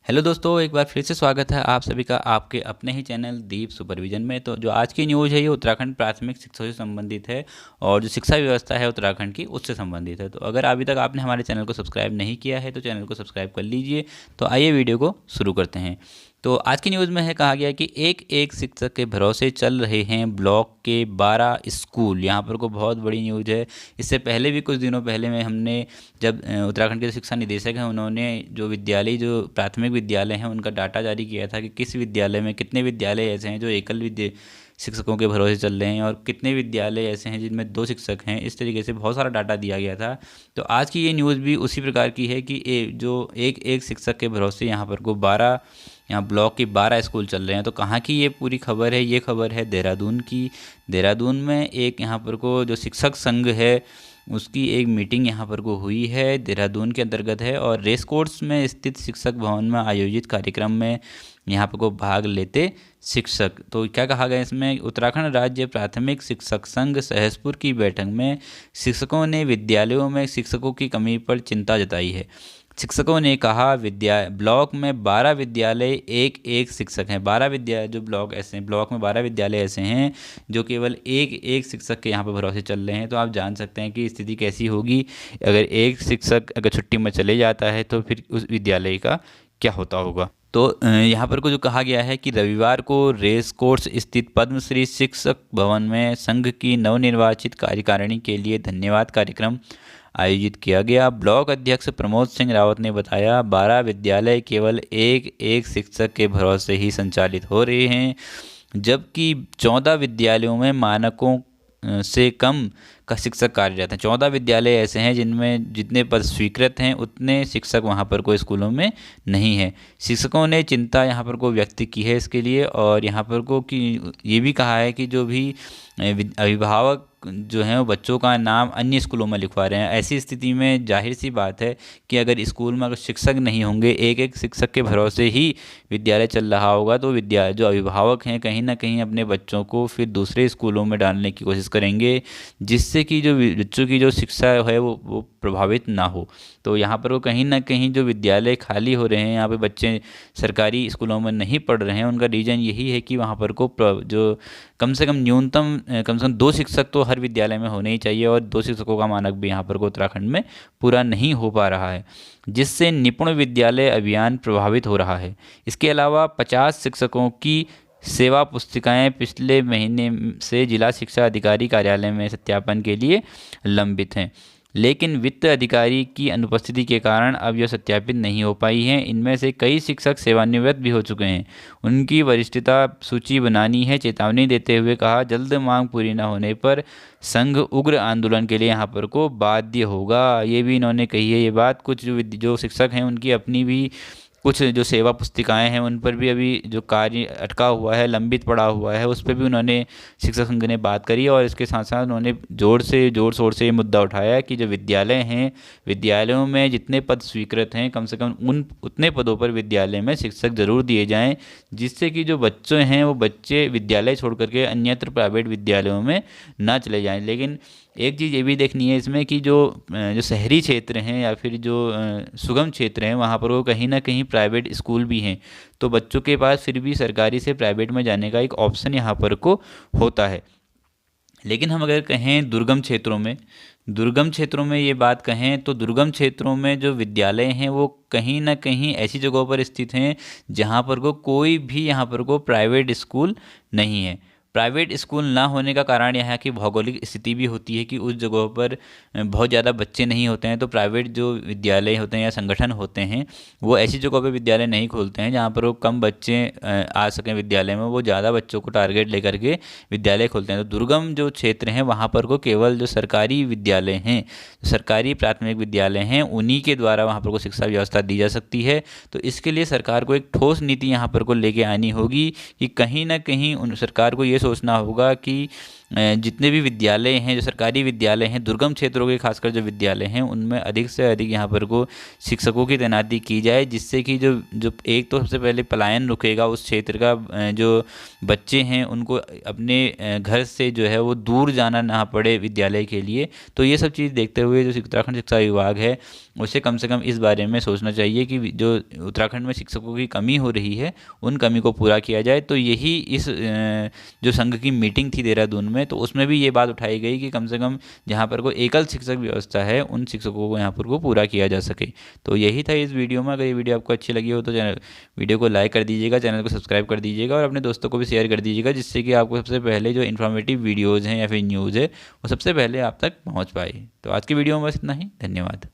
Hello दोस्तों, एक बार फिर से स्वागत है आप सभी का आपके अपने ही चैनल दीप सुपरविजन में। तो जो आज की न्यूज़ है ये उत्तराखंड प्राथमिक शिक्षा से संबंधित है और जो शिक्षा व्यवस्था है उत्तराखंड की उससे संबंधित है। तो अगर अभी तक आपने हमारे चैनल को सब्सक्राइब नहीं किया है तो चैनल को सब्सक्राइब कर लीजिए। तो आइए वीडियो को शुरू करते हैं। तो आज की न्यूज़ में है कहा गया कि एक एक शिक्षक के भरोसे चल रहे हैं ब्लॉक के 12 स्कूल। यहाँ पर को बहुत बड़ी न्यूज़ है। इससे पहले भी कुछ दिनों पहले में हमने जब उत्तराखंड के शिक्षा निदेशक हैं उन्होंने जो विद्यालय जो प्राथमिक विद्यालय हैं उनका डाटा जारी किया था कि किस विद्यालय में कितने विद्यालय ऐसे हैं जो एकल विद्या शिक्षकों के भरोसे चल रहे हैं और कितने विद्यालय ऐसे हैं जिनमें 2 शिक्षक हैं। इस तरीके से बहुत सारा डाटा दिया गया था। तो आज की ये न्यूज़ भी उसी प्रकार की है कि जो एक एक शिक्षक के भरोसे यहाँ पर को 12 यहाँ ब्लॉक के 12 स्कूल चल रहे हैं। तो कहाँ की ये पूरी खबर है? ये खबर है देहरादून की। देहरादून में एक यहाँ पर को जो शिक्षक संघ है उसकी एक मीटिंग यहाँ पर को हुई है, देहरादून के अंतर्गत है। और रेस कोर्स में स्थित शिक्षक भवन में आयोजित कार्यक्रम में यहाँ पर को भाग लेते शिक्षक। तो क्या कहा गया इसमें? उत्तराखंड राज्य प्राथमिक शिक्षक संघ सहसपुर की बैठक में शिक्षकों ने विद्यालयों में शिक्षकों की कमी पर चिंता जताई है। शिक्षकों ने कहा ब्लॉक में 12 विद्यालय एक एक शिक्षक हैं। 12 विद्यालय जो ब्लॉक ऐसे हैं, ब्लॉक में 12 विद्यालय ऐसे हैं जो केवल एक एक शिक्षक के यहाँ पर भरोसे चल रहे हैं। तो आप जान सकते हैं कि स्थिति कैसी होगी। अगर एक शिक्षक अगर छुट्टी में चले जाता है तो फिर उस विद्यालय का क्या होता होगा। तो यहाँ पर को जो कहा गया है कि रविवार को रेस कोर्स स्थित पद्मश्री शिक्षक भवन में संघ की नवनिर्वाचित कार्यकारिणी के लिए धन्यवाद कार्यक्रम आयोजित किया गया। ब्लॉक अध्यक्ष प्रमोद सिंह रावत ने बताया 12 विद्यालय केवल एक एक शिक्षक के भरोसे ही संचालित हो रहे हैं, जबकि 14 विद्यालयों में मानकों से कम का शिक्षक कार्यरत हैं। 14 विद्यालय ऐसे हैं जिनमें जितने पद स्वीकृत हैं उतने शिक्षक वहाँ पर कोई स्कूलों में नहीं है। शिक्षकों ने चिंता यहाँ पर को व्यक्त की है इसके लिए। और यहाँ पर को कि ये भी कहा है कि जो भी अभिभावक जो हैं वो बच्चों का नाम अन्य स्कूलों में लिखवा रहे हैं। ऐसी स्थिति में जाहिर सी बात है कि अगर स्कूल में अगर शिक्षक नहीं होंगे, एक एक शिक्षक के भरोसे ही विद्यालय चल रहा होगा, तो जो अभिभावक हैं कहीं ना कहीं अपने बच्चों को फिर दूसरे स्कूलों में डालने की कोशिश करेंगे, जिससे कि जो बच्चों की जो शिक्षा है वो प्रभावित ना हो। तो यहाँ पर वो कहीं ना कहीं जो विद्यालय खाली हो रहे हैं, यहाँ पे बच्चे सरकारी स्कूलों में नहीं पढ़ रहे हैं, उनका रीज़न यही है कि वहाँ पर को जो कम से कम न्यूनतम कम से कम 2 शिक्षक तो हर विद्यालय में होने ही चाहिए। और 2 शिक्षकों का मानक भी यहाँ पर को उत्तराखंड में पूरा नहीं हो पा रहा है, जिससे निपुण विद्यालय अभियान प्रभावित हो रहा है। इसके अलावा 50 शिक्षकों की सेवा पुस्तिकाएं पिछले महीने से जिला शिक्षा अधिकारी कार्यालय में सत्यापन के लिए लंबित हैं, लेकिन वित्त अधिकारी की अनुपस्थिति के कारण अब यह सत्यापित नहीं हो पाई हैं। इनमें से कई शिक्षक सेवानिवृत्त भी हो चुके हैं। उनकी वरिष्ठता सूची बनानी है। चेतावनी देते हुए कहा जल्द मांग पूरी न होने पर संघ उग्र आंदोलन के लिए यहाँ पर को बाध्य होगा। ये भी इन्होंने कही है ये बात। कुछ जो शिक्षक हैं उनकी अपनी भी कुछ जो सेवा पुस्तिकाएं हैं उन पर भी अभी जो कार्य अटका हुआ है, लंबित पड़ा हुआ है, उस पर भी उन्होंने शिक्षक संघ ने बात करी। और इसके साथ साथ उन्होंने जोर शोर से ये मुद्दा उठाया कि जो विद्यालय हैं, विद्यालयों में जितने पद स्वीकृत हैं कम से कम उतने पदों पर विद्यालय में शिक्षक जरूर दिए जाएं, जिससे कि जो बच्चे हैं वो बच्चे विद्यालय छोड़ करके अन्यत्र प्राइवेट विद्यालयों में ना चले जाएँ। लेकिन एक चीज़ ये भी देखनी है इसमें कि जो शहरी क्षेत्र हैं या फिर जो सुगम क्षेत्र हैं वहाँ पर वो कहीं ना कहीं प्राइवेट स्कूल भी हैं। तो बच्चों के पास फिर भी सरकारी से प्राइवेट में जाने का एक ऑप्शन यहाँ पर को होता है। लेकिन हम अगर कहें दुर्गम क्षेत्रों में ये बात कहें तो दुर्गम क्षेत्रों में जो विद्यालय हैं वो कहीं ना कहीं ऐसी जगहों पर स्थित हैं जहाँ पर को कोई भी यहाँ पर को प्राइवेट स्कूल नहीं है। प्राइवेट स्कूल ना होने का कारण यहाँ की भौगोलिक स्थिति भी होती है कि उस जगहों पर बहुत ज़्यादा बच्चे नहीं होते हैं। तो प्राइवेट जो विद्यालय होते हैं या संगठन होते हैं वो ऐसी जगहों पर विद्यालय नहीं खोलते हैं जहाँ पर वो कम बच्चे आ सकें विद्यालय में। वो ज़्यादा बच्चों को टारगेट लेकर के विद्यालय खोलते हैं। तो दुर्गम जो क्षेत्र हैं वहाँ पर को केवल जो सरकारी विद्यालय हैं, सरकारी प्राथमिक विद्यालय हैं, उन्हीं के द्वारा वहाँ पर को शिक्षा व्यवस्था दी जा सकती है। तो इसके लिए सरकार को एक ठोस नीति यहाँ पर को लेके आनी होगी कि कहीं ना कहीं उन सरकार को ये सोचना होगा कि जितने भी विद्यालय हैं, जो सरकारी विद्यालय हैं, दुर्गम क्षेत्रों के खासकर जो विद्यालय हैं, उनमें अधिक से अधिक यहाँ पर को शिक्षकों की तैनाती की जाए, जिससे कि जो जो एक तो सबसे पहले पलायन रुकेगा उस क्षेत्र का, जो बच्चे हैं उनको अपने घर से जो है वो दूर जाना ना पड़े विद्यालय के लिए। तो ये सब चीज़ देखते हुए जो उत्तराखंड शिक्षा विभाग है उसे कम से कम इस बारे में सोचना चाहिए कि जो उत्तराखंड में शिक्षकों की कमी हो रही है उन कमी को पूरा किया जाए। तो यही इस जो संघ की मीटिंग थी देहरादून में, तो उसमें भी ये बात उठाई गई कि कम से कम जहाँ पर कोई एकल शिक्षक व्यवस्था है उन शिक्षकों को यहाँ पर को पूरा किया जा सके। तो यही था इस वीडियो में। अगर ये वीडियो आपको अच्छी लगी हो तो वीडियो को लाइक कर दीजिएगा, चैनल को सब्सक्राइब कर दीजिएगा और अपने दोस्तों को भी शेयर कर दीजिएगा, जिससे कि आपको सबसे पहले जो इन्फॉर्मेटिव वीडियोज़ हैं या फिर न्यूज़ है वो सबसे पहले आप तक पहुँच पाए। तो आज की वीडियो में बस इतना ही। धन्यवाद।